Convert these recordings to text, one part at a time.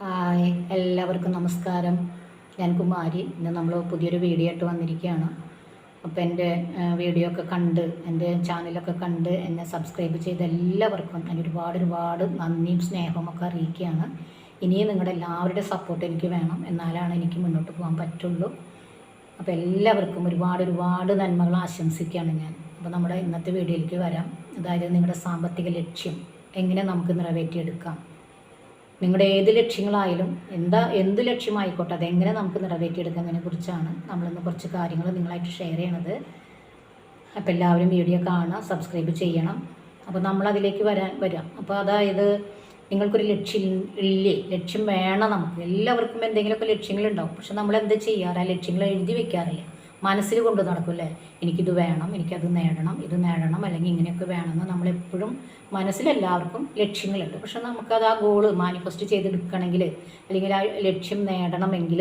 Hi, എല്ലാവർക്കും നമസ്കാരം. ഞാൻ കുമാരി. ഇന്ന് നമ്മൾ പുതിയൊരു വീഡിയോ ആയിട്ട് വന്നിരിക്കുകയാണ്. അപ്പോൾ എൻ്റെ വീഡിയോ ഒക്കെ കണ്ട് എൻ്റെ ചാനലൊക്കെ കണ്ട് എന്നെ സബ്സ്ക്രൈബ് ചെയ്ത എല്ലാവർക്കും ഞാൻ ഒരുപാട് നന്ദിയും സ്നേഹവും ഒക്കെ അറിയിക്കുകയാണ്. ഇനിയും നിങ്ങളുടെ എല്ലാവരുടെ സപ്പോർട്ട് എനിക്ക് വേണം, എന്നാലാണ് എനിക്ക് മുന്നോട്ട് പോകാൻ പറ്റുള്ളൂ. അപ്പോൾ എല്ലാവർക്കും ഒരുപാട് നന്മകൾ ആശംസിക്കുകയാണ് ഞാൻ. അപ്പോൾ നമ്മുടെ ഇന്നത്തെ വീഡിയോയിലേക്ക് വരാം. അതായത് നിങ്ങളുടെ സാമ്പത്തിക ലക്ഷ്യം എങ്ങനെ നമുക്ക് നിറവേറ്റിയെടുക്കാം. നിങ്ങളുടെ ഏത് ലക്ഷ്യങ്ങളായാലും എന്ത് ലക്ഷ്യമായിക്കോട്ടെ അതെങ്ങനെ നമുക്ക് നിറവേറ്റിയെടുക്കുന്നതിനെ കുറിച്ചാണ് നമ്മളിന്ന് കുറച്ച് കാര്യങ്ങൾ നിങ്ങളായിട്ട് ഷെയർ ചെയ്യണത്. അപ്പോൾ എല്ലാവരും വീഡിയോ കാണുക, സബ്സ്ക്രൈബ് ചെയ്യണം. അപ്പോൾ നമ്മളതിലേക്ക് വരാം. അപ്പോൾ അതായത് നിങ്ങൾക്കൊരു ലക്ഷ്യം വേണം. നമുക്ക് എല്ലാവർക്കും എന്തെങ്കിലുമൊക്കെ ലക്ഷ്യങ്ങളുണ്ടാവും. പക്ഷെ നമ്മളെന്ത് ചെയ്യാറ്, ആ ലക്ഷ്യങ്ങൾ എഴുതി വെക്കാറില്ല, മനസ്സിൽ കൊണ്ട് നടക്കുമല്ലേ. എനിക്കിത് വേണം, എനിക്കത് നേടണം, ഇത് നേടണം, അല്ലെങ്കിൽ ഇങ്ങനെയൊക്കെ വേണമെന്ന് നമ്മളെപ്പോഴും മനസ്സിലെല്ലാവർക്കും ലക്ഷ്യങ്ങളുണ്ട്. പക്ഷെ നമുക്കത് ആ ഗോള് മാനിഫെസ്റ്റ് ചെയ്തെടുക്കണമെങ്കിൽ, അല്ലെങ്കിൽ ആ ലക്ഷ്യം നേടണമെങ്കിൽ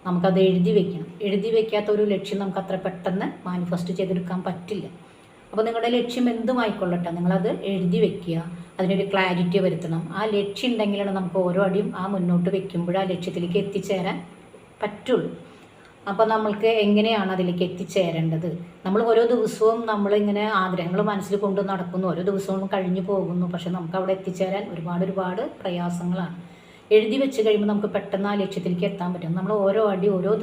നമുക്കത് എഴുതി വെക്കണം. എഴുതി വെക്കാത്ത ഒരു ലക്ഷ്യം നമുക്ക് അത്ര പെട്ടെന്ന് മാനിഫെസ്റ്റ് ചെയ്തെടുക്കാൻ പറ്റില്ല. അപ്പോൾ നിങ്ങളുടെ ലക്ഷ്യം എന്തുമായിക്കൊള്ളട്ടെ, നിങ്ങളത് എഴുതി വെക്കുക, അതിനൊരു ക്ലാരിറ്റി വരുത്തണം. ആ ലക്ഷ്യം ഉണ്ടെങ്കിലാണ് നമുക്ക് ഓരോ അടിയും ആ മുന്നോട്ട് വെക്കുമ്പോൾ ആ ലക്ഷ്യത്തിലേക്ക് എത്തിച്ചേരാൻ പറ്റുള്ളൂ. അപ്പോൾ നമ്മൾക്ക് എങ്ങനെയാണ് അതിലേക്ക് എത്തിച്ചേരേണ്ടത്? നമ്മൾ ഓരോ ദിവസവും നമ്മളിങ്ങനെ ആഗ്രഹങ്ങൾ മനസ്സിൽ കൊണ്ട് നടക്കുന്നു, ഓരോ ദിവസവും കഴിഞ്ഞു പോകുന്നു. പക്ഷെ നമുക്ക് അവിടെ എത്തിച്ചേരാൻ ഒരുപാട് പ്രയാസങ്ങളാണ്. എഴുതി വെച്ച് കഴിയുമ്പോൾ നമുക്ക് പെട്ടെന്ന് ആ ലക്ഷ്യത്തിലേക്ക് എത്താൻ പറ്റും. നമ്മൾ ഓരോ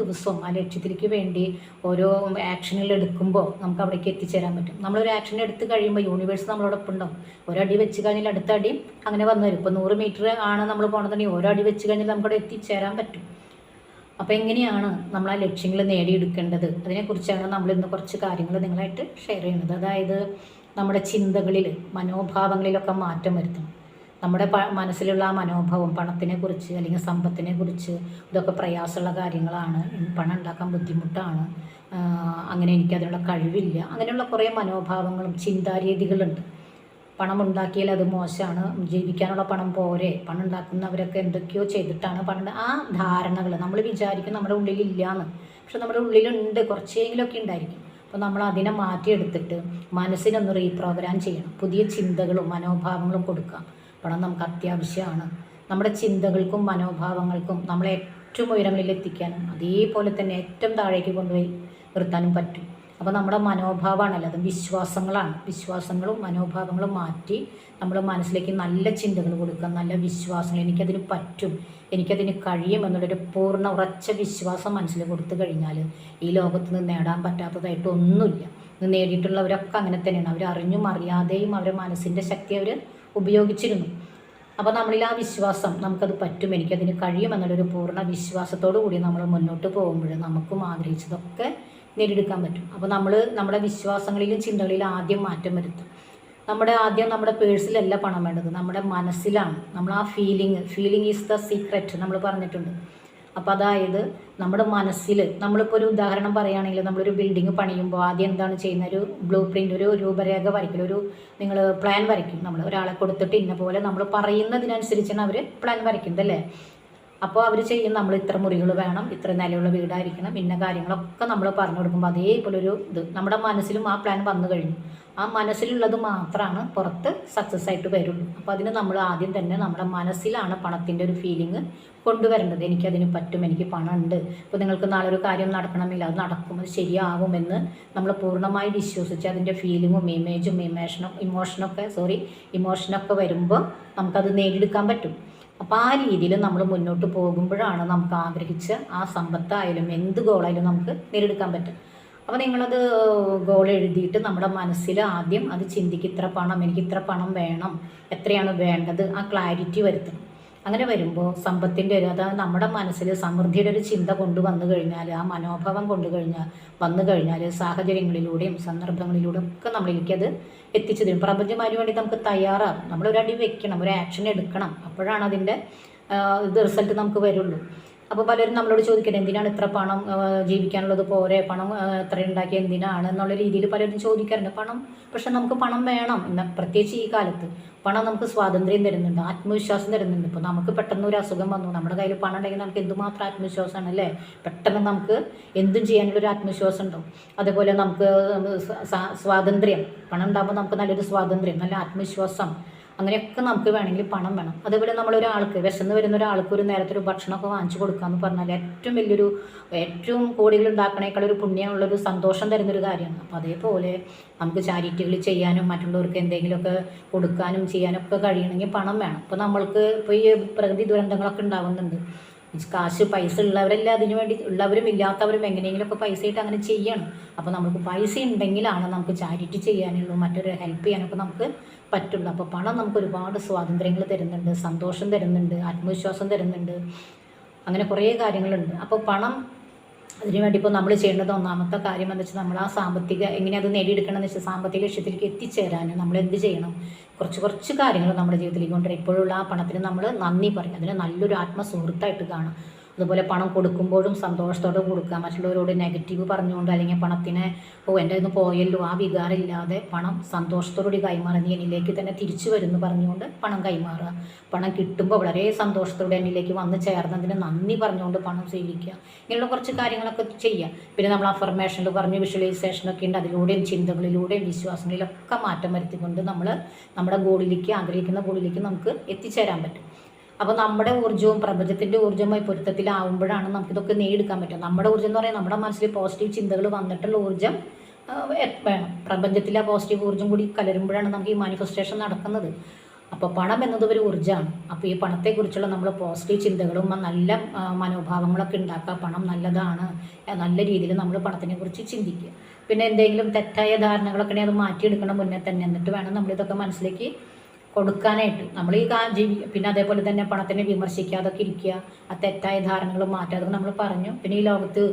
ദിവസവും ആ ലക്ഷ്യത്തിലേക്ക് വേണ്ടി ഓരോ ആക്ഷനുകൾ എടുക്കുമ്പോൾ നമുക്ക് അവിടേക്ക് എത്തിച്ചേരാൻ പറ്റും. നമ്മളൊരു ആക്ഷൻ എടുത്ത് കഴിയുമ്പോൾ യൂണിവേഴ്സ് നമ്മളോടൊപ്പം ഉണ്ടാവും. ഒരടി വെച്ച് കഴിഞ്ഞാൽ അടുത്ത അടിയും അങ്ങനെ വന്നു വരും. ഇപ്പോൾ 100 മീറ്റർ ആണ് നമ്മൾ പോകണമെന്നുണ്ടെങ്കിൽ ഓരോ അടി വെച്ച് കഴിഞ്ഞാൽ നമുക്കവിടെ എത്തിച്ചേരാൻ പറ്റും. അപ്പോൾ എങ്ങനെയാണ് നമ്മൾ ആ ലക്ഷ്യങ്ങൾ നേടിയെടുക്കേണ്ടത്, അതിനെക്കുറിച്ചാണ് നമ്മളിന്ന് കുറച്ച് കാര്യങ്ങൾ നിങ്ങളായിട്ട് ഷെയർ ചെയ്യുന്നത്. അതായത് നമ്മുടെ ചിന്തകളിൽ, മനോഭാവങ്ങളിലൊക്കെ മാറ്റം വരുത്തണം. നമ്മുടെ മനസ്സിലുള്ള ആ മനോഭാവം, പണത്തിനെക്കുറിച്ച് അല്ലെങ്കിൽ സമ്പത്തിനെക്കുറിച്ച്, ഇതൊക്കെ പ്രയാസമുള്ള കാര്യങ്ങളാണ്, പണം ഉണ്ടാക്കാൻ ബുദ്ധിമുട്ടാണ്, അങ്ങനെ എനിക്കതിനുള്ള കഴിവില്ല, അങ്ങനെയുള്ള കുറേ മനോഭാവങ്ങളും ചിന്താരീതികളുണ്ട്. പണം ഉണ്ടാക്കിയാൽ അത് മോശമാണ്, ജീവിക്കാനുള്ള പണം പോരെ, പണം ഉണ്ടാക്കുന്നവരൊക്കെ എന്തൊക്കെയോ ചെയ്തിട്ടാണ് ആ ധാരണകൾ നമ്മൾ വിചാരിക്കും നമ്മുടെ ഉള്ളിലില്ലയെന്ന്. പക്ഷെ നമ്മുടെ ഉള്ളിലുണ്ട്, കുറച്ചെങ്കിലുമൊക്കെ ഉണ്ടായിരിക്കും. അപ്പോൾ നമ്മൾ അതിനെ മാറ്റിയെടുത്തിട്ട് മനസ്സിനൊന്ന് റീപ്രോഗ്രാം ചെയ്യണം. പുതിയ ചിന്തകളും മനോഭാവങ്ങളും കൊടുക്കാം. പണം നമുക്ക് അത്യാവശ്യമാണ്. നമ്മുടെ ചിന്തകൾക്കും മനോഭാവങ്ങൾക്കും നമ്മളെ ഏറ്റവും ഉയരങ്ങളിൽ എത്തിക്കാനും അതേപോലെ തന്നെ ഏറ്റവും താഴേക്ക് കൊണ്ടുപോയി നിർത്താനും പറ്റും. അപ്പോൾ നമ്മുടെ മനോഭാവമാണല്ലോ, അത് വിശ്വാസങ്ങളാണ്. വിശ്വാസങ്ങളും മനോഭാവങ്ങളും മാറ്റി നമ്മൾ മനസ്സിലേക്ക് നല്ല ചിന്തകൾ കൊടുക്കുക, നല്ല വിശ്വാസങ്ങൾ. എനിക്കതിന് പറ്റും, എനിക്കതിന് കഴിയും എന്നുള്ളൊരു പൂർണ്ണ ഉറച്ച വിശ്വാസം മനസ്സിൽ കൊടുത്തു കഴിഞ്ഞാൽ ഈ ലോകത്ത് നിന്ന് നേടാൻ പറ്റാത്തതായിട്ട് ഒന്നുമില്ല. ഇന്ന് നേടിയിട്ടുള്ളവരൊക്കെ അങ്ങനെ തന്നെയാണ്. അവർ അറിഞ്ഞും അറിയാതെയും അവരുടെ മനസ്സിൻ്റെ ശക്തി അവർ ഉപയോഗിച്ചിരുന്നു. അപ്പോൾ നമ്മളിൽ ആ വിശ്വാസം, നമുക്കത് പറ്റും, എനിക്കതിന് കഴിയും എന്നുള്ളൊരു പൂർണ്ണ വിശ്വാസത്തോടു കൂടി നമ്മൾ മുന്നോട്ട് പോകുമ്പോൾ നമുക്കും ആഗ്രഹിച്ചതൊക്കെ നേടിയെടുക്കാൻ പറ്റും. അപ്പോൾ നമ്മുടെ വിശ്വാസങ്ങളിലും ചിന്തകളിലും ആദ്യം മാറ്റം വരുത്തും. നമ്മുടെ പേഴ്സിലല്ല പണം വേണ്ടത്, നമ്മുടെ മനസ്സിലാണ്. നമ്മൾ ആ ഫീലിംഗ് ഈസ് ദ സീക്രറ്റ് നമ്മൾ പറഞ്ഞിട്ടുണ്ട്. അപ്പോൾ അതായത് നമ്മുടെ മനസ്സിൽ, നമ്മളിപ്പോൾ ഒരു ഉദാഹരണം പറയുകയാണെങ്കിൽ, നമ്മളൊരു ബിൽഡിംഗ് പണിയുമ്പോൾ ആദ്യം എന്താണ് ചെയ്യുന്നത്, ഒരു ബ്ലൂ പ്രിൻ്റ്, ഒരു രൂപരേഖ വരയ്ക്കും, നിങ്ങൾ പ്ലാൻ വരയ്ക്കും. നമ്മൾ ഒരാളെ കൊടുത്തിട്ട് ഇന്ന പോലെ നമ്മൾ പറയുന്നതിനനുസരിച്ചാണ് അവർ പ്ലാൻ വരയ്ക്കുന്നത്. അപ്പോൾ അവർ ചെയ്യും, നമ്മൾ ഇത്ര മുറികൾ വേണം, ഇത്ര നിലയുള്ള വീടായിരിക്കണം, ഇന്ന കാര്യങ്ങളൊക്കെ നമ്മൾ പറഞ്ഞു കൊടുക്കുമ്പോൾ അതേപോലൊരു നമ്മുടെ മനസ്സിലും ആ പ്ലാൻ വന്നു കഴിഞ്ഞു. ആ മനസ്സിലുള്ളത് മാത്രമാണ് പുറത്ത് സക്സസ് ആയിട്ട് വരുള്ളൂ. അപ്പോൾ അതിന് നമ്മൾ ആദ്യം തന്നെ നമ്മുടെ മനസ്സിലാണ് പണത്തിൻ്റെ ഒരു ഫീലിംഗ് കൊണ്ടുവരേണ്ടത്. എനിക്കതിന് പറ്റും, എനിക്ക് പണം ഉണ്ട്. ഇപ്പോൾ നിങ്ങൾക്ക് നാളെ ഒരു കാര്യം നടക്കണമെങ്കിൽ അത് നടക്കും, അത് ശരിയാവുമെന്ന് നമ്മൾ പൂർണ്ണമായി വിശ്വസിച്ച് അതിൻ്റെ ഫീലിങ്ങും ഇമോഷനൊക്കെ വരുമ്പോൾ നമുക്കത് നേടിയെടുക്കാൻ പറ്റും. അപ്പോൾ ആ രീതിയിൽ നമ്മൾ മുന്നോട്ട് പോകുമ്പോഴാണ് നമുക്ക് ആഗ്രഹിച്ച ആ സമ്പത്തായാലും എന്ത് ഗോളായാലും നമുക്ക് നേടിയെടുക്കാൻ പറ്റും. അപ്പോൾ നിങ്ങളത് ഗോൾ എഴുതിയിട്ട് നമ്മുടെ മനസ്സിൽ ആദ്യം അത് ചിന്തിക്കുക, ഇത്ര പണം, എനിക്ക് ഇത്ര പണം വേണം, എത്രയാണ് വേണ്ടത്, ആ ക്ലാരിറ്റി വരുത്തണം. അങ്ങനെ വരുമ്പോൾ സമ്പത്തിൻ്റെ അതായത് നമ്മുടെ മനസ്സിൽ സമൃദ്ധിയുടെ ഒരു ചിന്ത കൊണ്ടുവന്നു കഴിഞ്ഞാൽ, ആ മനോഭാവം വന്നു കഴിഞ്ഞാൽ സാഹചര്യങ്ങളിലൂടെയും സന്ദർഭങ്ങളിലൂടെയും ഒക്കെ നമ്മളിലേക്കത് എത്തിച്ചു തരും. പ്രപഞ്ചമാരി വേണ്ടി നമുക്ക് തയ്യാറാകും. നമ്മളൊരടി വെക്കണം, ഒരു ആക്ഷൻ എടുക്കണം, അപ്പോഴാണ് അതിൻ്റെ റിസൾട്ട് നമുക്ക് വരുള്ളൂ. അപ്പോൾ പലരും നമ്മളോട് ചോദിക്കട്ടെ, എന്തിനാണ് ഇത്ര പണം, ജീവിക്കാനുള്ളത് പോരെ, പണം എത്ര ഉണ്ടാക്കി എന്തിനാണ് എന്നുള്ള രീതിയിൽ പലരും ചോദിക്കാറുണ്ട്. പക്ഷെ നമുക്ക് പണം വേണം. പ്രത്യേകിച്ച് ഈ കാലത്ത് പണം നമുക്ക് സ്വാതന്ത്ര്യം തരുന്നുണ്ട്, ആത്മവിശ്വാസം തരുന്നുണ്ട്. ഇപ്പോൾ നമുക്ക് പെട്ടെന്ന് ഒരു അസുഖം വന്നു, നമ്മുടെ കയ്യിൽ പണം ഉണ്ടെങ്കിൽ നമുക്ക് എന്തുമാത്രം ആത്മവിശ്വാസമാണ് അല്ലേ. പെട്ടെന്ന് നമുക്ക് എന്തും ചെയ്യാനുള്ളൊരു ആത്മവിശ്വാസം ഉണ്ടാവും. അതേപോലെ നമുക്ക് സ്വാതന്ത്ര്യം, പണം ഉണ്ടാകുമ്പോൾ നമുക്ക് നല്ലൊരു സ്വാതന്ത്ര്യം, നല്ല ആത്മവിശ്വാസം, അങ്ങനെയൊക്കെ നമുക്ക് വേണമെങ്കിൽ പണം വേണം. അതേപോലെ നമ്മളൊരാൾക്ക് വിശന്ന് വരുന്ന ഒരാൾക്ക് ഒരു നേരത്തെ ഒരു ഭക്ഷണമൊക്കെ വാങ്ങിച്ചു കൊടുക്കാമെന്ന് പറഞ്ഞാൽ ഏറ്റവും കോടികൾ ഉണ്ടാക്കണേക്കാളൊരു പുണ്യമുള്ളൊരു സന്തോഷം തരുന്നൊരു കാര്യമാണ്. അപ്പോൾ അതേപോലെ നമുക്ക് ചാരിറ്റികൾ ചെയ്യാനും മറ്റുള്ളവർക്ക് എന്തെങ്കിലുമൊക്കെ കൊടുക്കാനും ചെയ്യാനൊക്കെ കഴിയണമെങ്കിൽ പണം വേണം. ഇപ്പോൾ നമ്മൾക്ക് ഇപ്പോൾ ഈ പ്രകൃതി ദുരന്തങ്ങളൊക്കെ ഉണ്ടാകുന്നുണ്ട്. കാശ് പൈസ ഉള്ളവരെല്ലാം അതിനു വേണ്ടി, ഉള്ളവരും ഇല്ലാത്തവരും എങ്ങനെയെങ്കിലുമൊക്കെ പൈസ ഇട്ട് അങ്ങനെ ചെയ്യണം. അപ്പോൾ നമുക്ക് പൈസ ഉണ്ടെങ്കിലാണ് നമുക്ക് ചാരിറ്റി ചെയ്യാനുള്ളൂ, മറ്റൊരു ഹെൽപ്പ് ചെയ്യാനൊക്കെ നമുക്ക് പറ്റുള്ളൂ. അപ്പോൾ പണം നമുക്ക് ഒരുപാട് സ്വാതന്ത്ര്യങ്ങൾ തരുന്നുണ്ട്, സന്തോഷം തരുന്നുണ്ട്, ആത്മവിശ്വാസം തരുന്നുണ്ട്, അങ്ങനെ കുറേ കാര്യങ്ങളുണ്ട്. അപ്പോൾ പണം അതിനുവേണ്ടി ഇപ്പോൾ നമ്മൾ ചെയ്യേണ്ടത് ഒന്നാമത്തെ കാര്യം എന്ന് വെച്ചാൽ നമ്മൾ ആ എങ്ങനെ അത് നേടിയെടുക്കണം എന്ന് വെച്ചാൽ സാമ്പത്തിക ലക്ഷ്യത്തിലേക്ക് എത്തിച്ചേരാൻ നമ്മൾ എന്ത് ചെയ്യണം? കുറച്ച് കാര്യങ്ങൾ നമ്മുടെ ജീവിതത്തിലേക്ക് കൊണ്ടുവരാം. ഇപ്പോഴുള്ള ആ പണത്തിന് നമ്മൾ നന്ദി പറയും, അതിനെ നല്ലൊരു ആത്മസുഹൃത്തായിട്ട് കാണാം. അതുപോലെ പണം കൊടുക്കുമ്പോഴും സന്തോഷത്തോടെ കൊടുക്കുക. മറ്റുള്ളവരോട് നെഗറ്റീവ് പറഞ്ഞുകൊണ്ട് അല്ലെങ്കിൽ പണത്തിനെ എൻ്റെ ഇന്ന് പോയല്ലോ ആ വികാരം ഇല്ലാതെ പണം സന്തോഷത്തോടുകൂടി കൈമാറുക. നീ എന്നിലേക്ക് തന്നെ തിരിച്ചു വരുന്നു പറഞ്ഞുകൊണ്ട് പണം കൈമാറുക. പണം കിട്ടുമ്പോൾ വളരെ സന്തോഷത്തോടെ എന്നിലേക്ക് വന്ന് ചേർന്നതിന് നന്ദി പറഞ്ഞുകൊണ്ട് പണം സ്വീകരിക്കുക. ഇങ്ങനെയുള്ള കുറച്ച് കാര്യങ്ങളൊക്കെ ചെയ്യുക. പിന്നെ നമ്മൾ അഫർമേഷനിൽ പറഞ്ഞ് വിഷ്വലൈസേഷനൊക്കെ ഉണ്ട്. അതിലൂടെയും ചിന്തകളിലൂടെയും വിശ്വാസങ്ങളിലൊക്കെ മാറ്റം വരുത്തിക്കൊണ്ട് നമ്മൾ നമ്മുടെ ഗോളിലേക്ക്, ആഗ്രഹിക്കുന്ന ഗോളിലേക്ക് നമുക്ക് എത്തിച്ചേരാൻ പറ്റും. അപ്പോൾ നമ്മുടെ ഊർജ്ജവും പ്രപഞ്ചത്തിൻ്റെ ഊർജ്ജവുമായി പൊരുത്തത്തിലാവുമ്പോഴാണ് നമുക്കിതൊക്കെ നേടിയെടുക്കാൻ പറ്റും. നമ്മുടെ ഊർജ്ജം എന്ന് പറയുന്നത് നമ്മുടെ മനസ്സിൽ പോസിറ്റീവ് ചിന്തകൾ വന്നിട്ടുള്ള ഊർജ്ജം വേണം. പ്രപഞ്ചത്തിലെ പോസിറ്റീവ് ഊർജ്ജം കൂടി കലരുമ്പോഴാണ് നമുക്ക് ഈ മാനിഫെസ്റ്റേഷൻ നടക്കുന്നത്. അപ്പോൾ പണം എന്നത് ഒരു ഊർജ്ജമാണ്. അപ്പോൾ ഈ പണത്തെക്കുറിച്ചുള്ള നമ്മൾ പോസിറ്റീവ് ചിന്തകളും നല്ല മനോഭാവങ്ങളൊക്കെ ഉണ്ടാക്കുക. പണം നല്ലതാണ്, നല്ല രീതിയിൽ നമ്മൾ പണത്തിനെക്കുറിച്ച് ചിന്തിക്കുക. പിന്നെ എന്തെങ്കിലും തെറ്റായ ധാരണകളൊക്കെ അത് മാറ്റിയെടുക്കണം മുന്നേ തന്നെ. എന്നിട്ട് വേണം നമ്മളിതൊക്കെ മനസ്സിലേക്ക് കൊടുക്കാനായിട്ട്. നമ്മൾ ഈ പിന്നെ അതേപോലെ തന്നെ പണത്തിനെ വിമർശിക്കാതൊക്കെ ഇരിക്കുക, ആ തെറ്റായ ധാരണകൾ മാറ്റുക, അതൊക്കെ നമ്മൾ പറഞ്ഞു. പിന്നെ ഈ ലോകത്ത്